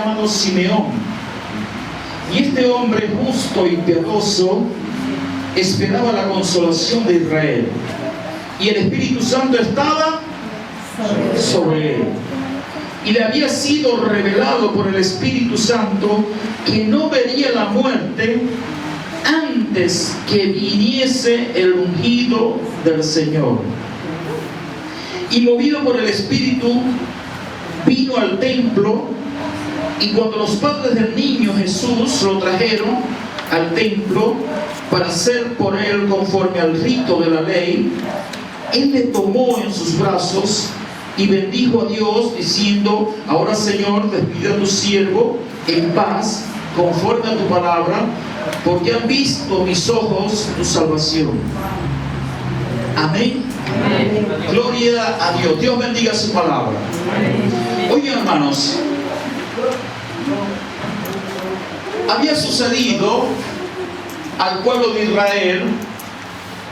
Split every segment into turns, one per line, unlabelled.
llamado Simeón. Y este hombre justo y piadoso esperaba la consolación de Israel. Y el Espíritu Santo estaba sobre él. Y le había sido revelado por el Espíritu Santo que no vería la muerte antes que viniese el ungido del Señor. Y movido por el Espíritu, vino al templo, y cuando los padres del niño Jesús lo trajeron al templo para hacer por él conforme al rito de la ley, él le tomó en sus brazos y bendijo a Dios diciendo: ahora, Señor, despide a tu siervo en paz, conforme a tu palabra, porque han visto mis ojos tu salvación. Amén. Amén. Gloria a Dios. Dios bendiga su palabra. Oye, hermanos, había sucedido al pueblo de Israel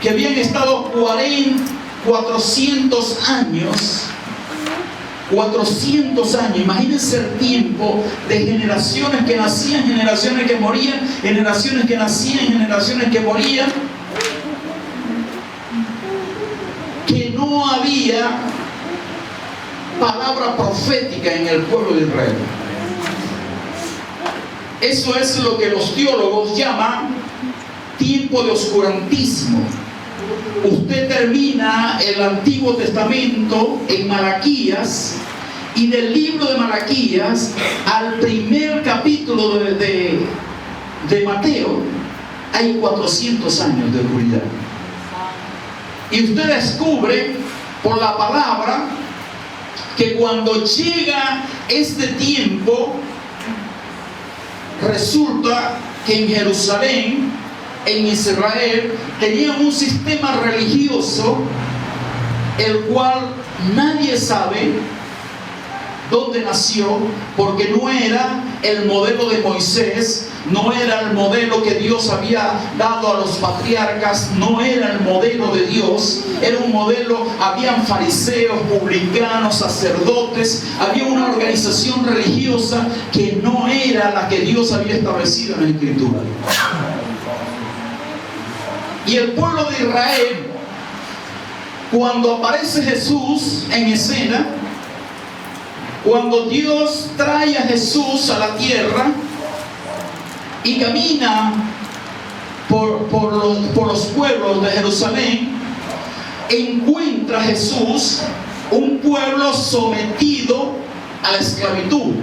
que habían estado 400 años, imagínense el tiempo de generaciones que nacían, generaciones que morían, generaciones que nacían, generaciones que morían, que no había palabra profética en el pueblo de Israel. Eso es lo que los teólogos llaman tiempo de oscurantismo. Usted termina el Antiguo Testamento en Malaquías, y del libro de Malaquías al primer capítulo de Mateo hay 400 años de oscuridad. Y usted descubre por la palabra que cuando llega este tiempo, resulta que en Jerusalén, en Israel, tenían un sistema religioso el cual nadie sabe dónde nació, porque no era el modelo de Moisés, no era el modelo que Dios había dado a los patriarcas, no era el modelo de Dios, era un modelo, habían fariseos, publicanos, sacerdotes, había una organización religiosa que no era la que Dios había establecido en la Escritura. Y el pueblo de Israel, cuando aparece Jesús en escena, cuando Dios trae a Jesús a la tierra y camina por los pueblos de Jerusalén, encuentra Jesús un pueblo sometido a la esclavitud.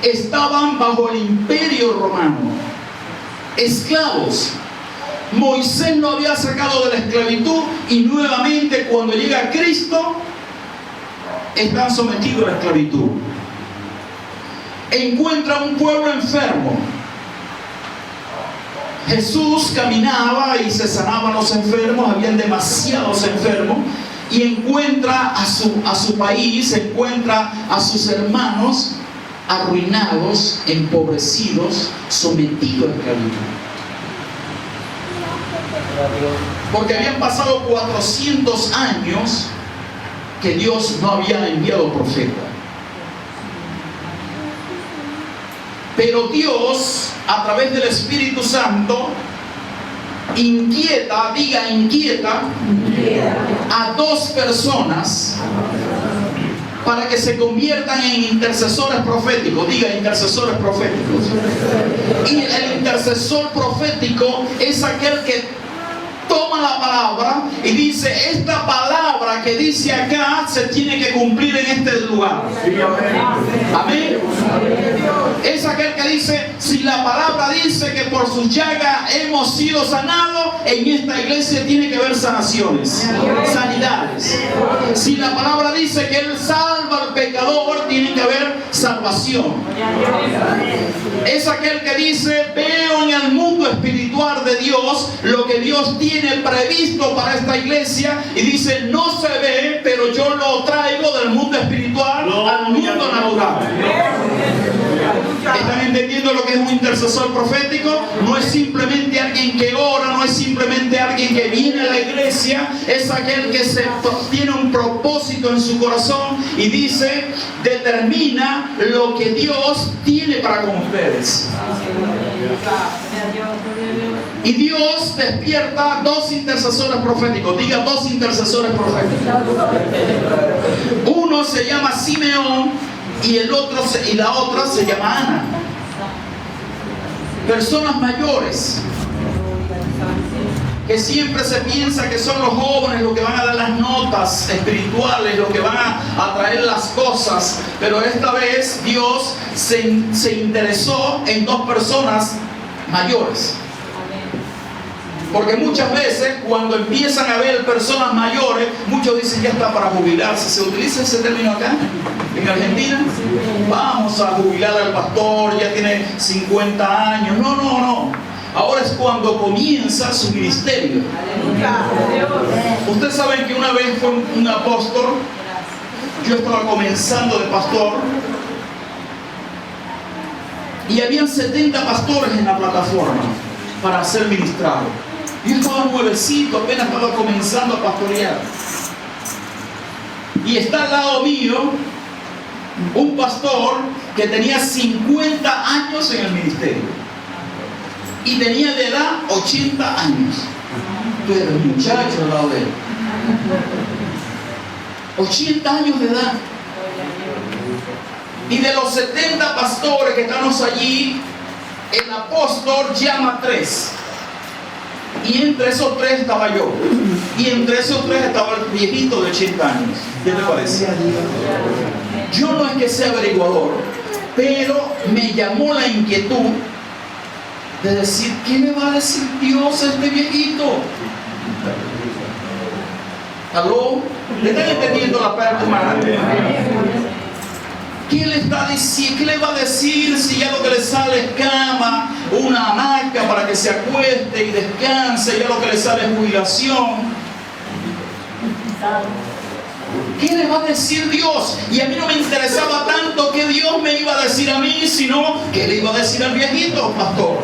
Estaban bajo el imperio romano, esclavos. Moisés lo había sacado de la esclavitud, y nuevamente cuando llega Cristo están sometidos a la esclavitud. Encuentra un pueblo enfermo. Jesús caminaba y se sanaban los enfermos, habían demasiados enfermos, y encuentra a su país, encuentra a sus hermanos arruinados, empobrecidos, sometidos a esclavitud. Porque habían pasado 400 años que Dios no había enviado profeta. Pero Dios, a través del Espíritu Santo, inquieta a dos personas para que se conviertan en intercesores proféticos. Diga, intercesores proféticos. Y el intercesor profético es aquel que toma la palabra y dice: esta palabra que dice acá se tiene que cumplir en este lugar. Amén. Es aquel que dice: si la palabra dice que por sus llagas hemos sido sanados, en esta iglesia tiene que haber sanaciones, sanidades. Si la palabra dice que Él salva al pecador, tiene que haber salvación. Es aquel que dice: veo en el mundo espiritual de Dios lo que Dios tiene previsto para esta iglesia, y dice: no se ve, pero yo lo traigo del mundo espiritual al mundo natural. ¿Están entendiendo lo que que es un intercesor profético? No es simplemente alguien que ora, no es simplemente alguien que viene a la iglesia, es aquel que tiene un propósito en su corazón y dice, determina lo que Dios tiene para con ustedes. Y Dios despierta dos intercesores proféticos. Diga, dos intercesores proféticos. Uno se llama Simeón y la otra se llama Ana. Personas mayores que siempre se piensa que son los jóvenes los que van a dar las notas espirituales, los que van a traer las cosas, pero esta vez Dios se interesó en dos personas mayores. Porque muchas veces cuando empiezan a ver personas mayores, muchos dicen ya está para jubilarse. ¿Se utiliza ese término acá en Argentina? Vamos a jubilar al pastor, ya tiene 50 años. No. Ahora es cuando comienza su ministerio. Ustedes saben que una vez fue un apóstol, yo estaba comenzando de pastor, y habían 70 pastores en la plataforma para ser ministrados. Yo estaba nuevecito, apenas estaba comenzando a pastorear. Y está al lado mío un pastor que tenía 50 años en el ministerio. Y tenía de edad 80 años. Tú eres un muchacho al lado de él. 80 años de edad. Y de los 70 pastores que estamos allí, el apóstol llama a 3. Y entre esos 3 estaba yo. Y entre esos 3 estaba el viejito de 80 años. ¿Qué te parece? Yo no es que sea averiguador, pero me llamó la inquietud de decir, ¿qué me va a decir Dios a este viejito? ¿Aló? ¿Le están entendiendo la parte humana? ¿Qué le está diciendo? ¿Qué le va a decir si ya lo que le sale es cama, una hamaca para que se acueste y descanse, ya lo que le sale es jubilación? ¿Qué le va a decir Dios? Y a mí no me interesaba tanto qué Dios me iba a decir a mí, sino qué le iba a decir al viejito, pastor.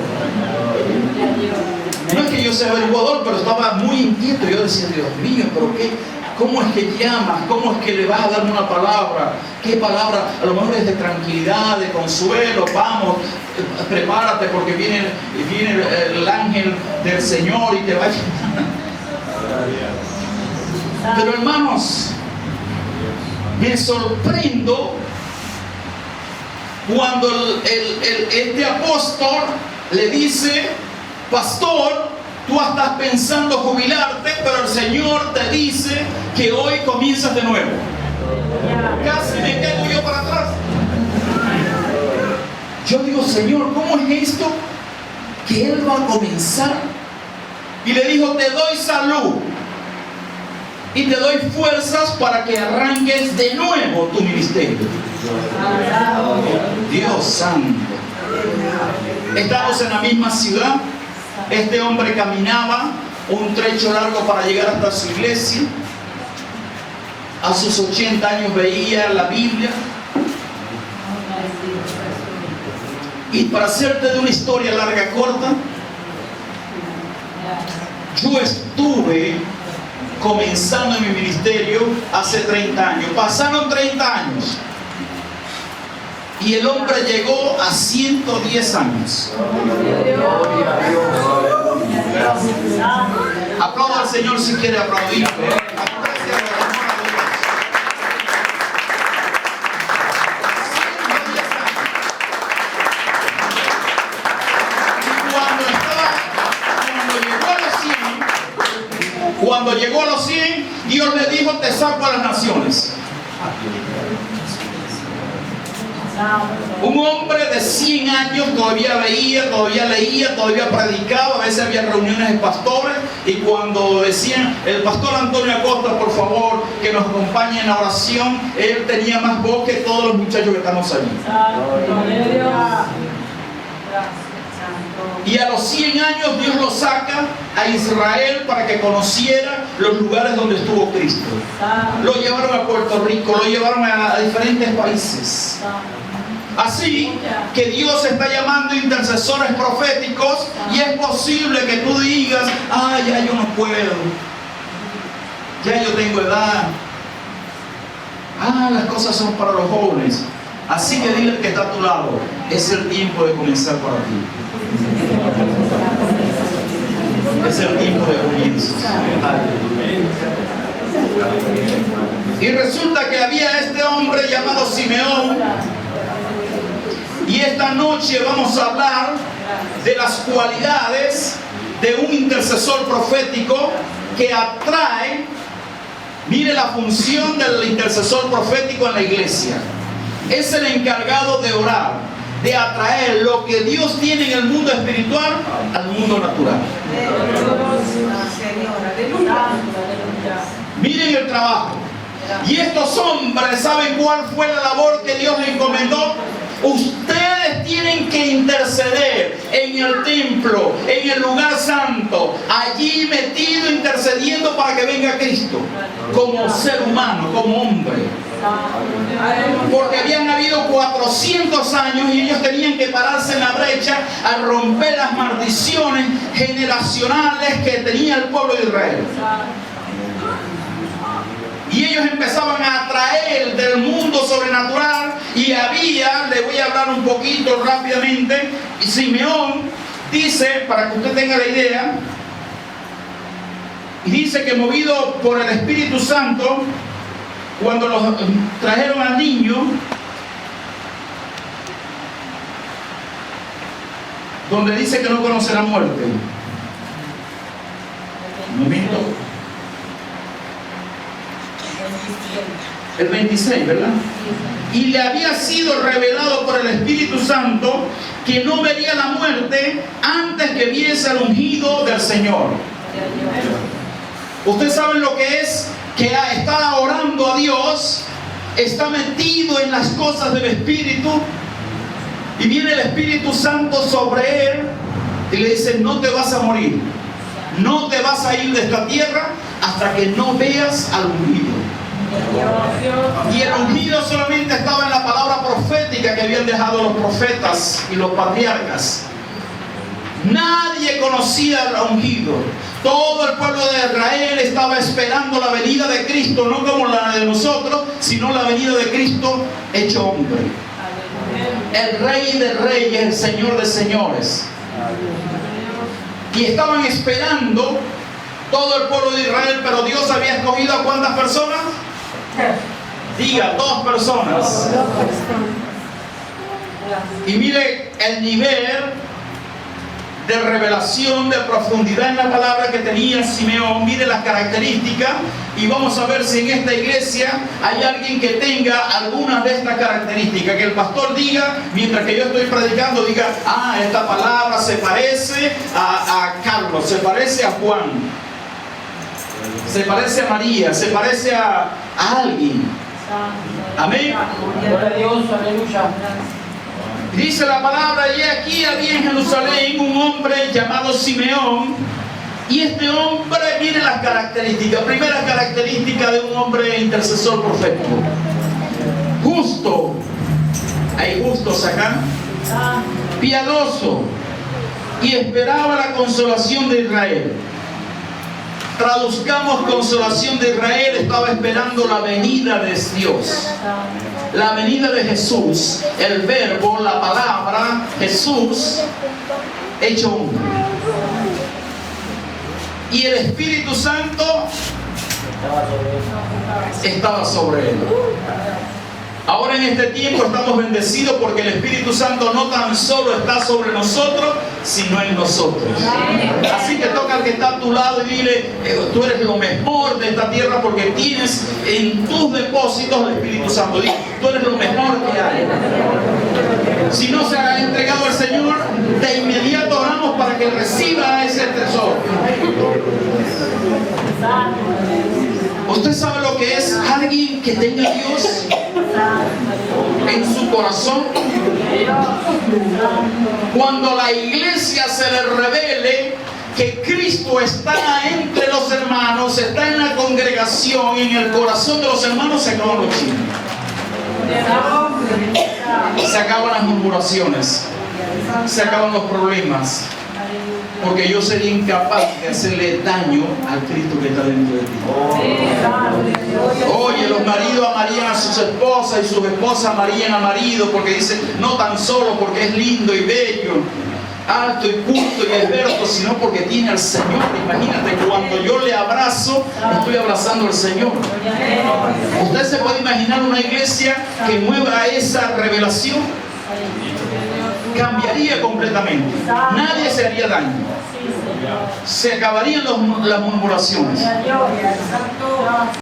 No es que yo sea averiguador, pero estaba muy inquieto. Yo decía, Dios mío, pero qué, ¿cómo es que llamas? ¿Cómo es que le vas a dar una palabra? ¿Qué palabra? A lo mejor es de tranquilidad, de consuelo. Vamos, prepárate porque viene el ángel del Señor y te va a llamar. Pero hermanos, me sorprendo cuando este apóstol le dice, pastor, tú estás pensando jubilarte, pero el Señor te dice que hoy comienzas de nuevo. Casi me caigo yo para atrás. Yo digo, Señor, ¿cómo es esto? Que Él va a comenzar. Y le dijo, te doy salud y te doy fuerzas para que arranques de nuevo tu ministerio. Dios santo. Estamos en la misma ciudad. Este hombre caminaba un trecho largo para llegar hasta su iglesia. A sus 80 años veía la Biblia. Y para hacerte de una historia larga corta, yo estuve comenzando en mi ministerio hace 30 años. Pasaron 30 años. Y el hombre llegó a 110 años. Aplauda al Señor si quiere aplaudir. Cuando llegó a los 100, Dios le dijo, te saco a las naciones. Un hombre de 100 años todavía veía, todavía leía, todavía predicaba. A veces había reuniones de pastores y cuando decían, el pastor Antonio Acosta, por favor, que nos acompañe en la oración, él tenía más voz que todos los muchachos que estamos allí. Y a los 100 años Dios lo saca a Israel para que conociera los lugares donde estuvo Cristo. Lo llevaron a Puerto Rico, lo llevaron a diferentes países. Así que Dios está llamando intercesores proféticos y es posible que tú digas, ya yo no puedo, ya yo tengo edad, las cosas son para los jóvenes. Así que dile al que está a tu lado, es el tiempo de comenzar para ti. Es el tiempo de comienzos. Y resulta que había este hombre llamado Simeón. Y esta noche vamos a hablar de las cualidades de un intercesor profético que atrae. Mire la función del intercesor profético en la iglesia. Es el encargado de orar, de atraer lo que Dios tiene en el mundo espiritual al mundo natural. Miren el trabajo. Y estos hombres, ¿saben cuál fue la labor que Dios les encomendó? Ustedes tienen que interceder en el templo, en el lugar santo, allí metido intercediendo para que venga Cristo, como ser humano, como hombre. Porque habían habido 400 años y ellos tenían que pararse en la brecha a romper las maldiciones generacionales que tenía el pueblo de Israel. Y ellos empezaban a atraer del mundo sobrenatural. Y le voy a hablar un poquito rápidamente. Y Simeón dice, para que usted tenga la idea, y dice que movido por el Espíritu Santo, cuando los trajeron al niño, donde dice que no conocerá muerte. Un momento. El 26, ¿verdad? Y le había sido revelado por el Espíritu Santo que no vería la muerte antes que viese al ungido del Señor. Ustedes saben lo que es que está orando a Dios, está metido en las cosas del Espíritu, y viene el Espíritu Santo sobre él y le dice: no te vas a morir, no te vas a ir de esta tierra hasta que no veas al ungido. Y el ungido solamente estaba en la palabra profética que habían dejado los profetas y los patriarcas. Nadie conocía al ungido. Todo el pueblo de Israel estaba esperando la venida de Cristo, no como la de nosotros, sino la venida de Cristo hecho hombre. El Rey de Reyes, el Señor de Señores. Y estaban esperando todo el pueblo de Israel, pero Dios había escogido ¿a cuántas personas? Diga, 2 personas. Y mire el nivel de revelación, de profundidad en la palabra que tenía Simeón. Mire las características, y vamos a ver si en esta iglesia hay alguien que tenga algunas de estas características. Que el pastor diga, mientras que yo estoy predicando, diga: esta palabra se parece a Carlos, se parece a Juan, se parece a María, se parece a alguien. Amén.
Gloria a Dios, aleluya.
Dice la palabra: y aquí había en Jerusalén un hombre llamado Simeón. Y este hombre, mire las características. Primera característica de un hombre intercesor profético: justo. Hay justos acá. Piadoso. Y esperaba la consolación de Israel. Traduzcamos consolación de Israel. Estaba esperando la venida de Dios, la venida de Jesús, el verbo, la palabra, Jesús hecho hombre. Y el Espíritu Santo estaba sobre él. Ahora en este tiempo estamos bendecidos porque el Espíritu Santo no tan solo está sobre nosotros, sino en nosotros. Así que toca al que está a tu lado y dile: tú eres lo mejor de esta tierra porque tienes en tus depósitos el Espíritu Santo. Dile: tú eres lo mejor que hay. Si no se ha entregado al Señor, de inmediato oramos para que reciba ese tesoro. ¿Usted sabe lo que es alguien que tenga a Dios en su corazón? Cuando la iglesia se le revele que Cristo está entre los hermanos, está en la congregación, en el corazón de los hermanos, se acaban los chismes. Se acaban las murmuraciones, se acaban los problemas, porque yo sería incapaz de hacerle daño al Cristo que está dentro de ti. Oye, los maridos amarían a sus esposas y sus esposas amarían al marido, porque dice, no tan solo porque es lindo y bello, alto y culto y esbelto, sino porque tiene al Señor. Imagínate, cuando yo le abrazo, estoy abrazando al Señor. ¿Usted se puede imaginar una iglesia que mueva esa revelación? Cambiaría completamente. Nadie se haría daño. Se acabarían las murmuraciones.